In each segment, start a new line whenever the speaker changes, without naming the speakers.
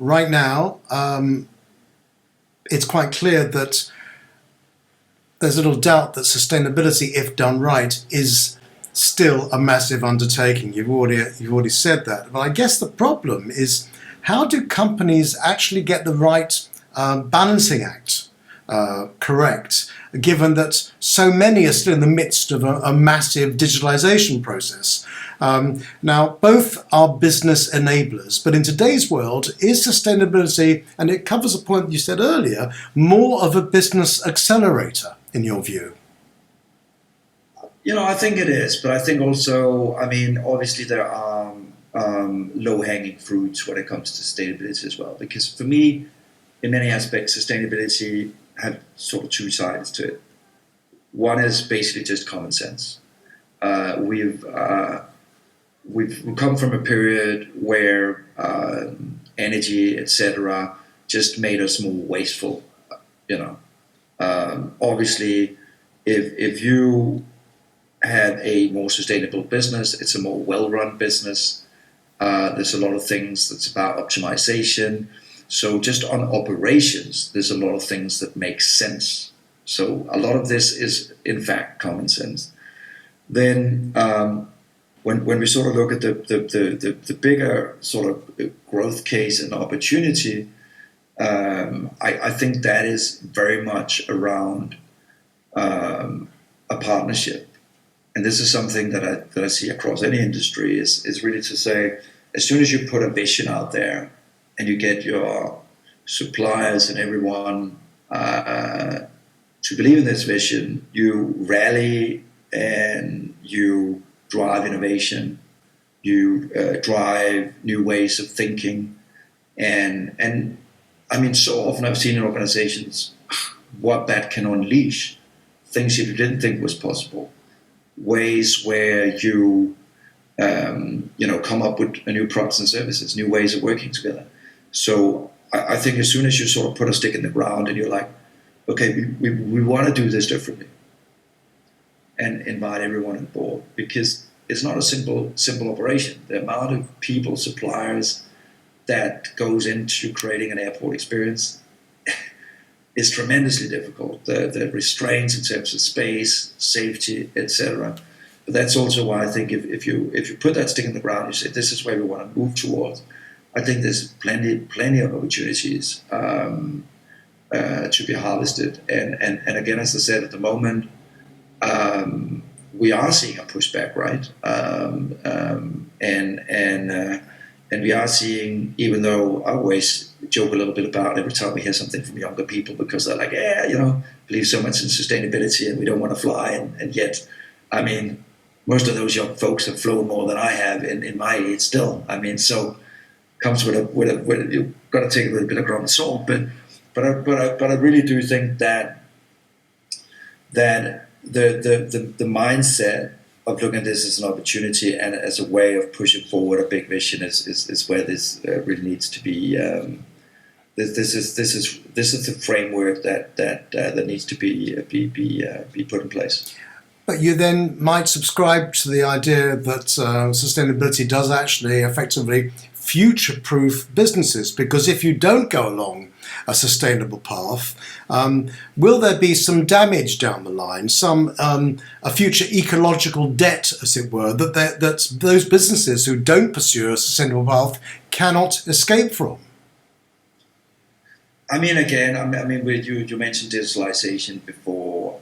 right now, it's quite clear that there's little doubt that sustainability, if done right, is still a massive undertaking. You've already said that. But I guess the problem is, how do companies actually get the right balancing act correct, given that so many are still in the midst of a massive digitalization process? Now, both are business enablers, but in today's world, is sustainability, and it covers a point you said earlier, more of a business accelerator, in your view?
I think it is, but I think also, obviously there are low-hanging fruits when it comes to sustainability as well. Because for me, in many aspects, sustainability have sort of two sides to it. One is basically just common sense. We've come from a period where energy, etc., just made us more wasteful. Obviously, if you had a more sustainable business, it's a more well-run business. There's a lot of things that's about optimization. So just on operations, there's a lot of things that make sense. So a lot of this is, in fact, common sense. Then when we sort of look at the bigger sort of growth case and opportunity, I think that is very much around a partnership. And this is something that I see across any industry is really to say, as soon as you put a vision out there and you get your suppliers and everyone to believe in this vision, you rally and you drive innovation, you drive new ways of thinking. And so often I've seen in organizations what that can unleash, things that you didn't think was possible, ways where you come up with new products and services, new ways of working together. So I think as soon as you sort of put a stick in the ground and you're like, okay, we want to do this differently, and invite everyone on board, because it's not a simple operation. The amount of people, suppliers that goes into creating an airport experience is tremendously difficult. The restraints in terms of space, safety, etc. But that's also why I think if you put that stick in the ground, you say this is where we want to move towards. I think there's plenty of opportunities to be harvested. And again, as I said, at the moment, we are seeing a pushback, right? And we are seeing, even though I always joke a little bit about every time we hear something from younger people, because they're like, believe so much in sustainability and we don't want to fly. And yet, most of those young folks have flown more than I have in my age still. So comes with a you've got to take it with a bit of grain of salt. But I really do think that the mindset of looking at this as an opportunity and as a way of pushing forward a big vision is where this really needs to be. This is the framework that needs to be put in place.
But you then might subscribe to the idea that sustainability does actually effectively future-proof businesses, because if you don't go along a sustainable path, will there be some damage down the line, a future ecological debt, as it were, that those businesses who don't pursue a sustainable path cannot escape from?
You mentioned digitalization before.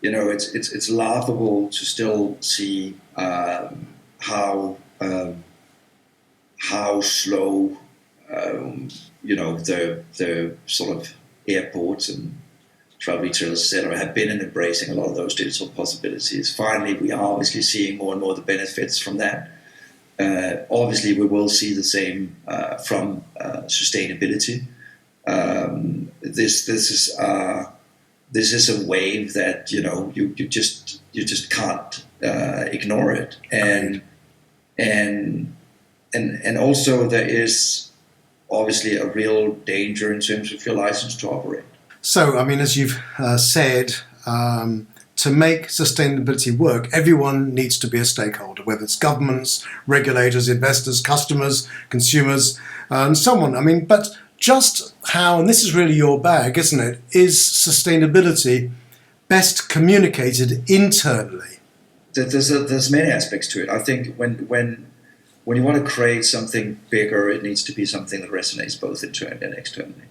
It's laughable to still see how slow the sort of airports and travel retailers, etc., have been in embracing a lot of those digital possibilities. Finally, we are obviously seeing more and more the benefits from that. Obviously, we will see the same from sustainability. This is a wave that you just can't ignore it, and also there is obviously a real danger in terms of your license to operate.
So, as you've said, to make sustainability work, everyone needs to be a stakeholder, whether it's governments, regulators, investors, customers, consumers, and so on. I mean, but just how, and this is really your bag, isn't it, is sustainability best communicated internally?
There's many aspects to it. I think when you want to create something bigger, it needs to be something that resonates both internally and externally.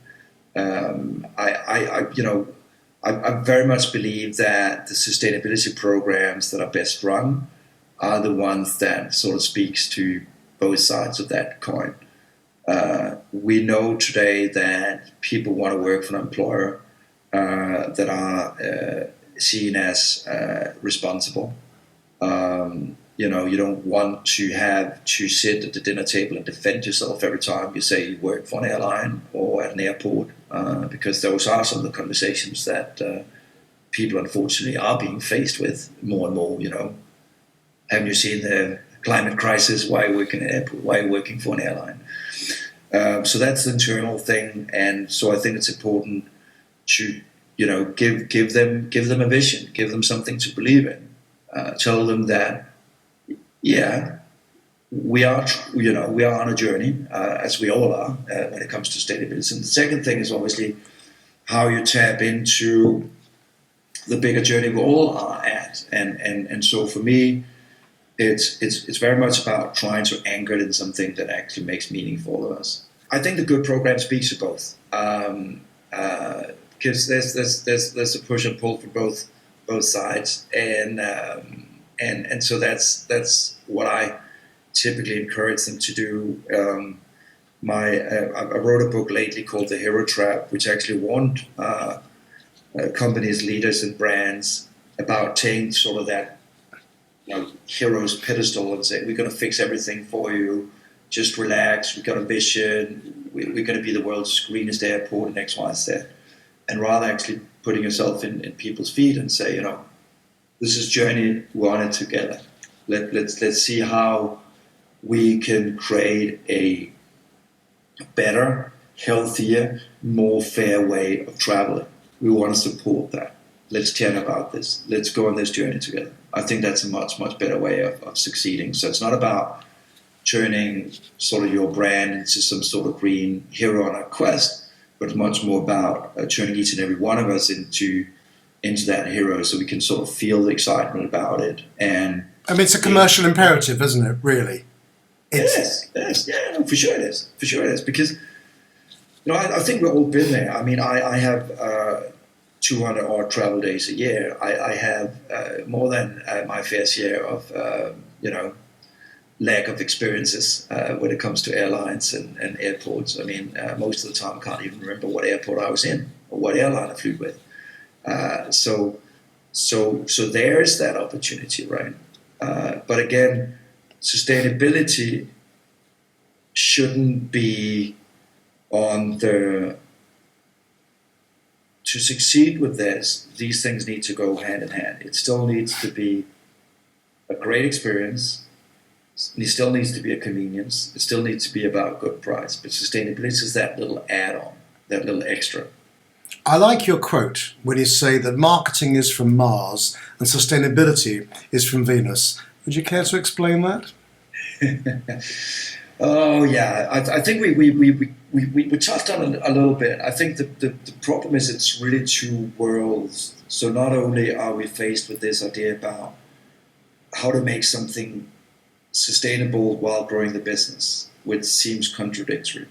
I very much believe that the sustainability programs that are best run are the ones that sort of speaks to both sides of that coin. We know today that people want to work for an employer that are seen as responsible. You don't want to have to sit at the dinner table and defend yourself every time you say you work for an airline or at an airport, because those are some of the conversations that people unfortunately are being faced with more and more. Haven't you seen the climate crisis? Why are you working at an airport? Why are you working for an airline? So that's the internal thing, and so I think it's important to give them a vision, give them something to believe in, tell them that we are on a journey, as we all are, when it comes to sustainability. And the second thing is obviously how you tap into the bigger journey we all are at, and so for me, it's very much about trying to anchor it in something that actually makes meaning for all of us. I think the good program speaks to both, because there's a push and pull for both sides, and so that's what I typically encourage them to do. I wrote a book lately called The Hero Trap, which actually warned companies, leaders, and brands about taking sort of that hero's pedestal and say, we're going to fix everything for you, just relax, we've got a vision, we're going to be the world's greenest airport and X, Y, Z. And rather actually putting yourself in people's feet and say, this is journey, we're on it together. Let's see how we can create a better, healthier, more fair way of traveling. We want to support that. Let's chat about this. Let's go on this journey together. I think that's a much, much better way of succeeding. So it's not about turning sort of your brand into some sort of green hero on a quest, but much more about turning each and every one of us into that hero, so we can sort of feel the excitement about it. And
I mean, it's a commercial imperative, isn't it? Really,
yes, yeah, no, for sure it is, because I think we've all been there. I mean, I have 200 odd travel days a year. I have more than my fair share of lack of experiences when it comes to airlines and airports. I mean, most of the time I can't even remember what airport I was in or what airline I flew with. So there's that opportunity, right? But again, sustainability shouldn't be to succeed with this, these things need to go hand in hand. It still needs to be a great experience. It still needs to be a convenience. It still needs to be about good price. But sustainability is that little add-on, that little extra.
I like your quote when you say that marketing is from Mars and sustainability is from Venus. Would you care to explain that?
Oh yeah, I think we touched on it a little bit. I think the problem is it's really two worlds. So not only are we faced with this idea about how to make something sustainable while growing the business, which seems contradictory,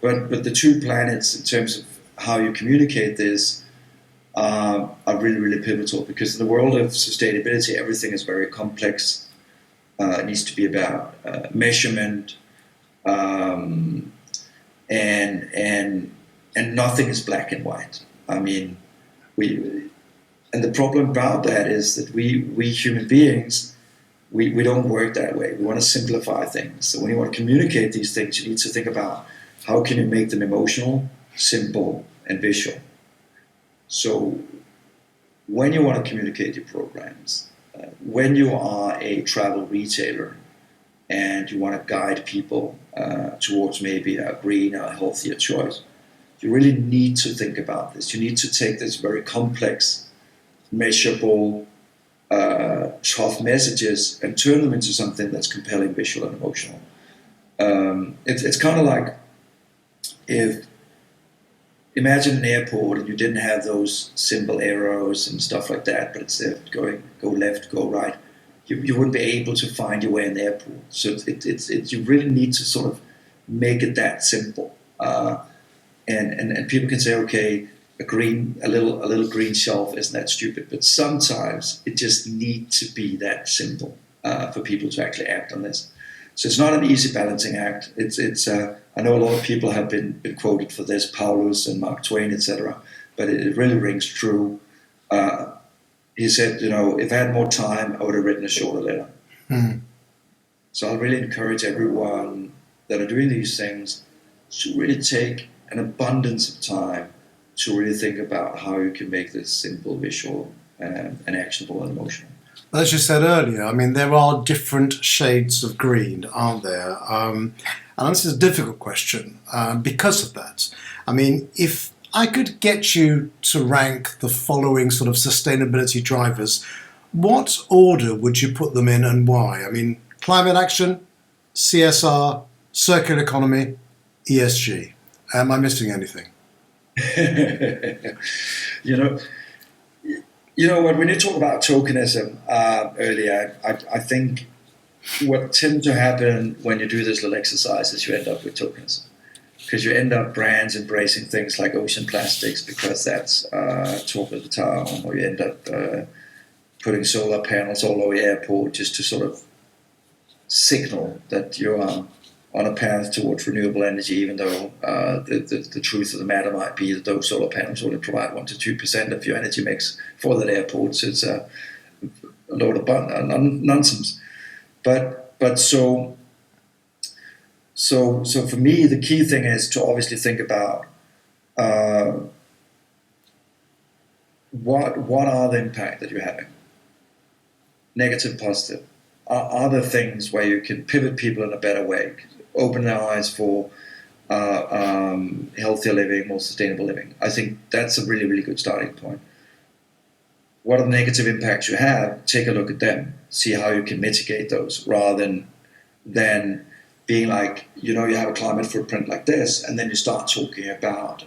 but the two planets in terms of how you communicate this are really, really pivotal, because in the world of sustainability, everything is very complex. It needs to be about measurement, and nothing is black and white. I mean, and the problem about that is that we human beings, we don't work that way. We want to simplify things. So when you want to communicate these things, you need to think about how can you make them emotional, simple, and visual. So when you want to communicate your programs, when you are a travel retailer and you want to guide people towards maybe a greener, healthier choice, you really need to think about this. You need to take this very complex measurable, tough messages and turn them into something that's compelling, visual, and emotional. It's kind of like if imagine an airport and you didn't have those simple arrows and stuff like that, but instead of go left, go right, you wouldn't be able to find your way in the airport. So you really need to sort of make it that simple. And people can say, okay, a little green shelf isn't that stupid, but sometimes it just needs to be that simple for people to actually act on this. So it's not an easy balancing act. I know a lot of people have been quoted for this, Paulus and Mark Twain, etc. But it really rings true. He said, if I had more time, I would have written a shorter letter.
Hmm.
So I really encourage everyone that are doing these things to really take an abundance of time to really think about how you can make this simple, visual, and actionable and emotional.
As you said earlier, I mean, there are different shades of green, aren't there? And this is a difficult question because of that. I mean, if I could get you to rank the following sort of sustainability drivers, what order would you put them in and why? I mean, climate action, CSR, circular economy, ESG. Am I missing anything?
you know, when you talk about tokenism earlier, I think what tends to happen when you do this little exercise is you end up with tokenism. Because you end up brands embracing things like ocean plastics because that's talk of the town, or you end up putting solar panels all over the airport just to sort of signal that you're on a path towards renewable energy, even though the truth of the matter might be that those solar panels only provide 1 to 2% of your energy mix for that airport. So it's a load of nonsense. But so for me, the key thing is to obviously think about what are the impact that you're having, negative, positive. Are there things where you can pivot people in a better way, open their eyes for healthier living, more sustainable living? I think that's a really, really good starting point. What are the negative impacts you have? Take a look at them, see how you can mitigate those, rather than being like, you have a climate footprint like this, and then you start talking about,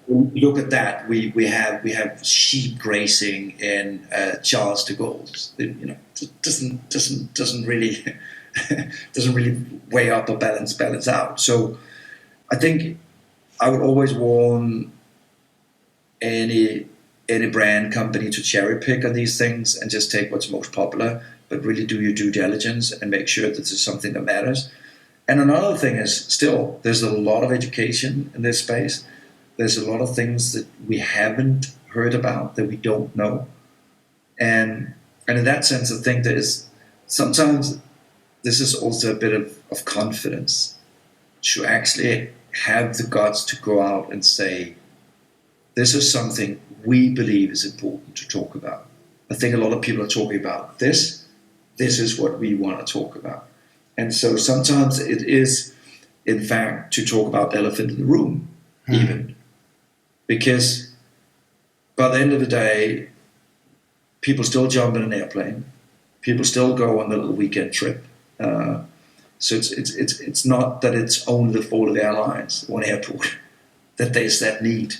look at that. We have sheep grazing in Charles de Gaulle's. Doesn't really doesn't really weigh up or balance out. So I think I would always warn any brand company to cherry pick on these things and just take what's most popular, but really do your due diligence and make sure that this is something that matters. And another thing is, still, there's a lot of education in this space. There's a lot of things that we haven't heard about, that we don't know. And in that sense, I think sometimes this is also a bit of confidence to actually have the guts to go out and say, this is something we believe is important to talk about. I think a lot of people are talking about this. This is what we want to talk about. And so sometimes it is, in fact, to talk about the elephant in the room, even. Because by the end of the day, people still jump in an airplane. People still go on the little weekend trip. So it's not that it's only the fault of the airlines, one airport, that there's that need.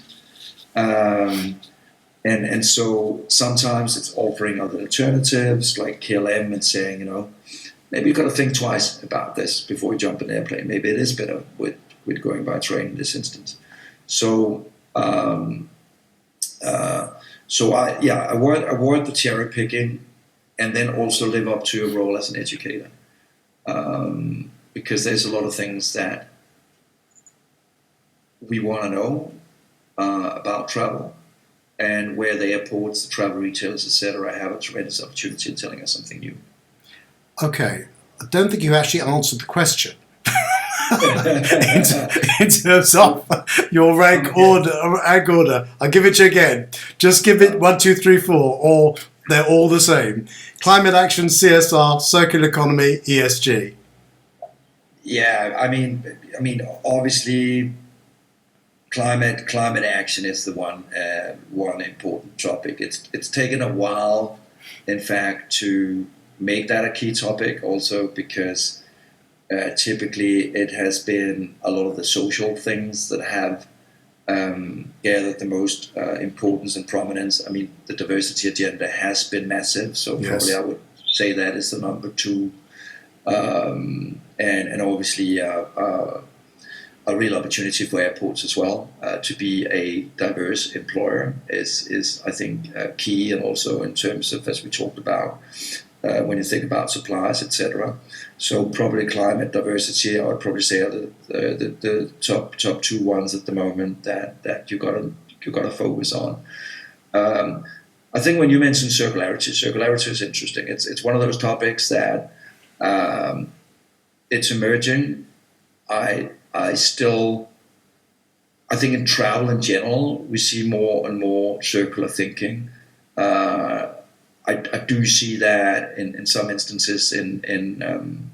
And so sometimes it's offering other alternatives like KLM and saying, maybe you've got to think twice about this before you jump in an airplane. Maybe it is better with going by train in this instance. So I avoid the cherry picking, and then also live up to your role as an educator, because there's a lot of things that we want to know about travel, and where the airports, the travel retailers, etc., have a tremendous opportunity in telling us something new.
Okay, I don't think you actually answered the question. in terms of your rank order, I'll give it to you again. Just give it 1, 2, 3, 4, or they're all the same. Climate action, CSR, circular economy, ESG.
Yeah, I mean, obviously, climate action is the one important topic. It's taken a while, in fact, to make that a key topic. Also because typically it has been a lot of the social things that have gathered the most importance and prominence. I mean, the diversity agenda has been massive, so probably
Yes.
I would say that is the number two, and obviously a real opportunity for airports as well to be a diverse employer is I think key, and also in terms of, as we talked about, when you think about suppliers, etc. So probably climate diversity, I would probably say are the top two ones at the moment that you gotta focus on. I think when you mentioned circularity is interesting. It's one of those topics that it's emerging. I still, I think in travel in general, we see more and more circular thinking. I do see that in some instances in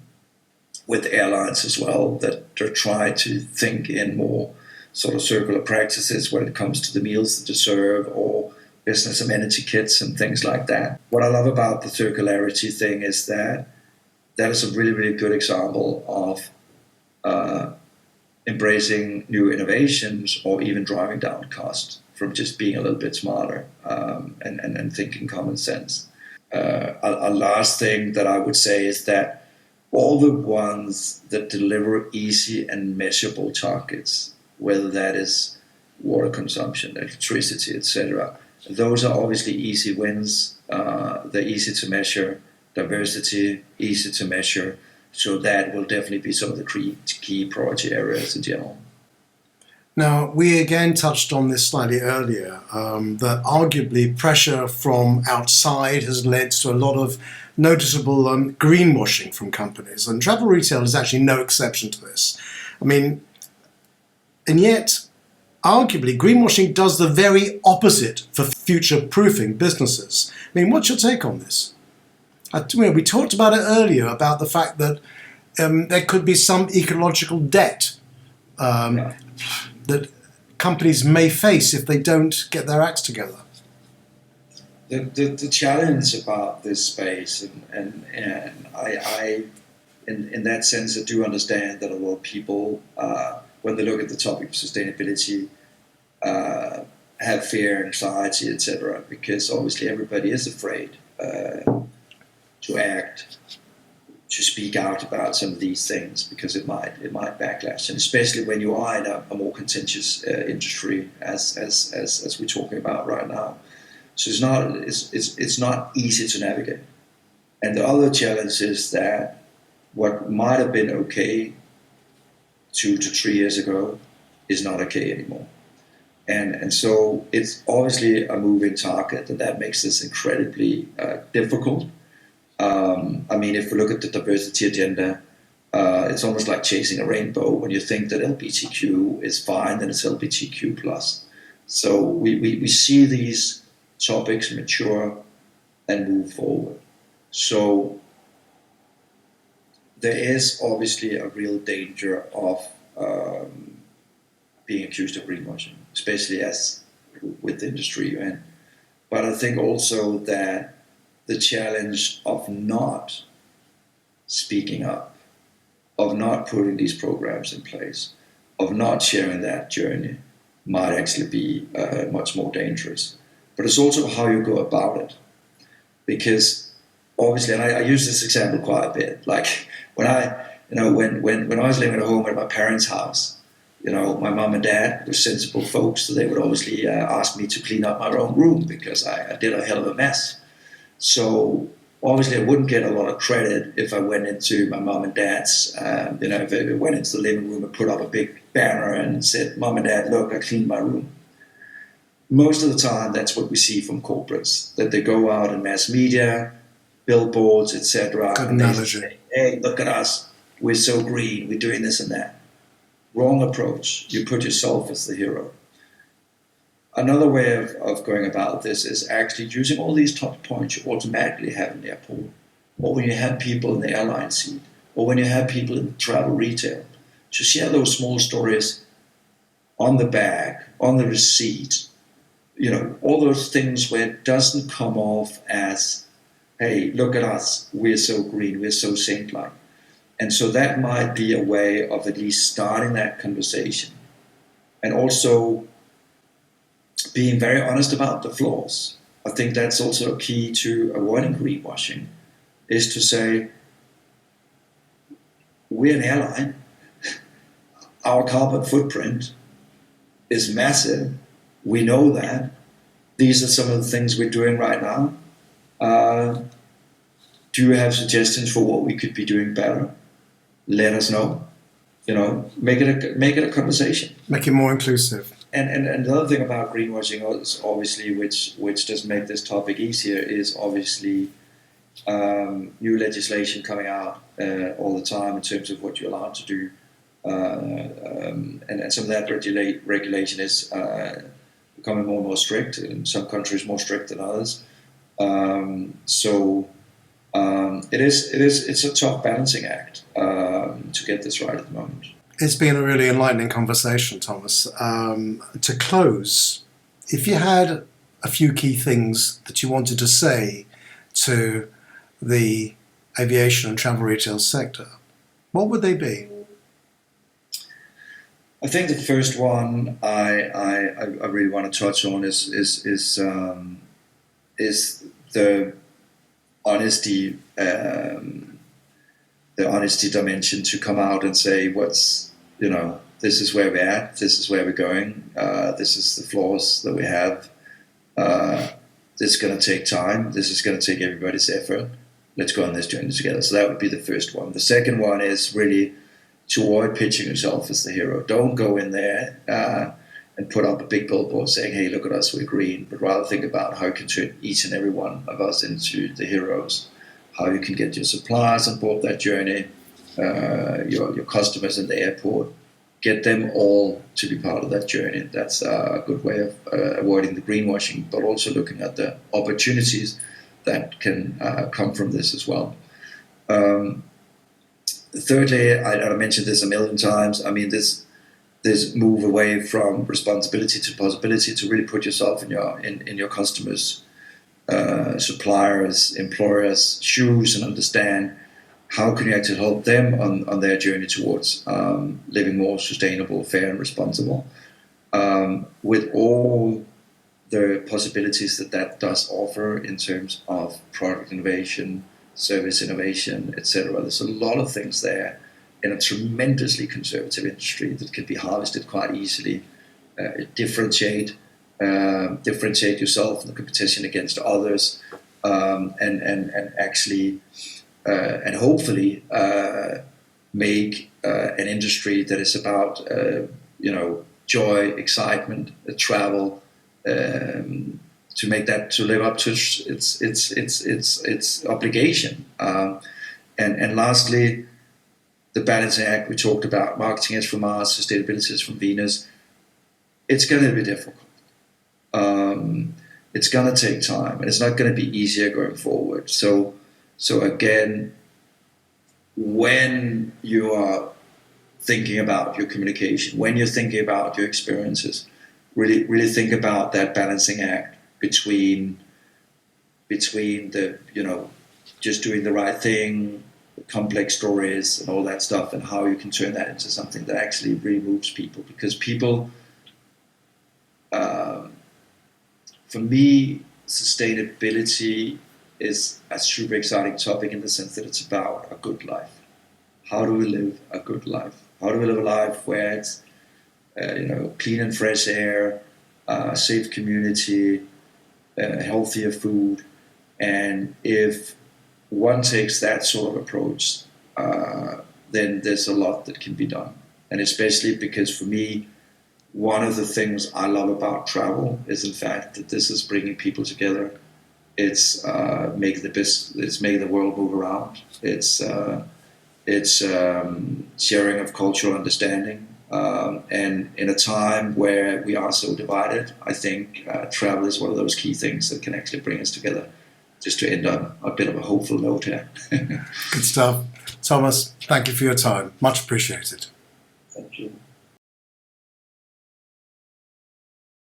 with airlines as well, that they're trying to think in more sort of circular practices when it comes to the meals that they serve, or business amenity kits and things like that. What I love about the circularity thing is that that is a really, really good example of embracing new innovations, or even driving down cost from just being a little bit smarter, and thinking common sense. A last thing that I would say is that all the ones that deliver easy and measurable targets, whether that is water consumption, electricity, etc., those are obviously easy wins. They're easy to measure. Diversity, easy to measure. So that will definitely be some of the key priority areas in general.
Now, we again touched on this slightly earlier, that arguably pressure from outside has led to a lot of noticeable greenwashing from companies, and travel retail is actually no exception to this. I mean, and yet, arguably, greenwashing does the very opposite for future-proofing businesses. I mean, what's your take on this? We talked about it earlier, about the fact that there could be some ecological debt
Yeah.
that companies may face if they don't get their acts together.
The challenge about this space, and I in that sense, I do understand that a lot of people, when they look at the topic of sustainability, have fear, anxiety, etc., because obviously everybody is afraid to act, to speak out about some of these things, because it might backlash, and especially when you are in a more contentious industry, as we're talking about right now. So it's not easy to navigate. And the other challenge is that what might have been okay 2 to 3 years ago is not okay anymore. And so it's obviously a moving target, and that makes this incredibly difficult. I mean, if we look at the diversity agenda, it's almost like chasing a rainbow. When you think that LGBTQ is fine, then it's LGBTQ plus. So we see these topics mature and move forward. So there is obviously a real danger of being accused of greenwashing, especially as with the industry you're in. But I think also that the challenge of not speaking up, of not putting these programs in place, of not sharing that journey, might actually be much more dangerous. But it's also how you go about it. Because obviously, and I use this example quite a bit, like when when I was living at home at my parents' house, my mom and dad were sensible folks, so they would obviously ask me to clean up my own room because I did a hell of a mess. So obviously, I wouldn't get a lot of credit if I went into my mom and dad's, if I went into the living room and put up a big banner and said, "Mom and Dad, look, I cleaned my room." Most of the time, that's what we see from corporates, that they go out in mass media, billboards, etc.,
Good
and they
analogy.
say, "Hey, look at us, we're so green, we're doing this and that." Wrong approach. You put yourself as the hero. Another way of going about this is actually using all these touch points you automatically have in the airport, or when you have people in the airline seat, or when you have people in travel retail, to share those small stories on the bag, on the receipt, all those things where it doesn't come off as, hey, look at us, we're so green, we're so saint-like. And so that might be a way of at least starting that conversation. And also being very honest about the flaws. I think that's also a key to avoiding greenwashing, is to say, we're an airline, our carbon footprint is massive, we know that, these are some of the things we're doing right now. Do you have suggestions for what we could be doing better? Let us know. Make it a conversation.
Make it more inclusive.
And another thing about greenwashing is obviously, which doesn't make this topic easier, is obviously new legislation coming out all the time in terms of what you're allowed to do, and some of that regulation is becoming more and more strict. In some countries, more strict than others. It's a tough balancing act to get this right at the moment.
It's been a really enlightening conversation, Thomas. To close, if you had a few key things that you wanted to say to the aviation and travel retail sector, what would they be?
I think the first one I really want to touch on is the honesty, dimension, to come out and say this is where we're at, this is where we're going, this is the flaws that we have. This is going to take time. This is going to take everybody's effort. Let's go on this journey together. So that would be the first one. The second one is really to avoid pitching yourself as the hero. Don't go in there and put up a big billboard saying, hey, look at us, we're green, but rather think about how you can turn each and every one of us into the heroes, how you can get your suppliers on board that journey, your customers in the airport, get them all to be part of that journey. That's a good way of avoiding the greenwashing, but also looking at the opportunities that can come from this as well. Thirdly, I mentioned this a million times. I mean, this move away from responsibility to possibility, to really put yourself in your customers, suppliers, employers' shoes, and understand how can you actually help them on their journey towards living more sustainable, fair, and responsible, with all the possibilities that does offer in terms of product innovation, service innovation, etc. There's a lot of things there in a tremendously conservative industry that can be harvested quite easily. Differentiate yourself in the competition against others, and actually and hopefully make an industry that is about joy, excitement, travel, to make that, to live up to its obligation. And lastly, the balancing act we talked about: marketing is from Mars, sustainability is from Venus. It's going to be difficult. It's going to take time, and it's not going to be easier going forward. So again, when you are thinking about your communication, when you're thinking about your experiences, really think about that balancing act between the just doing the right thing, the complex stories and all that stuff, and how you can turn that into something that actually really moves people. Because people, for me, sustainability is a super exciting topic in the sense that it's about a good life. How do we live a good life? How do we live a life where it's clean and fresh air, safe community, healthier food? And if one takes that sort of approach, then there's a lot that can be done. And especially because, for me, one of the things I love about travel is, in fact, that this is bringing people together. It's making the world move around. It's sharing of cultural understanding. And in a time where we are so divided, I think travel is one of those key things that can actually bring us together. Just to end on a bit of a hopeful note here.
Good stuff. Thomas, thank you for your time. Much appreciated.
Thank you.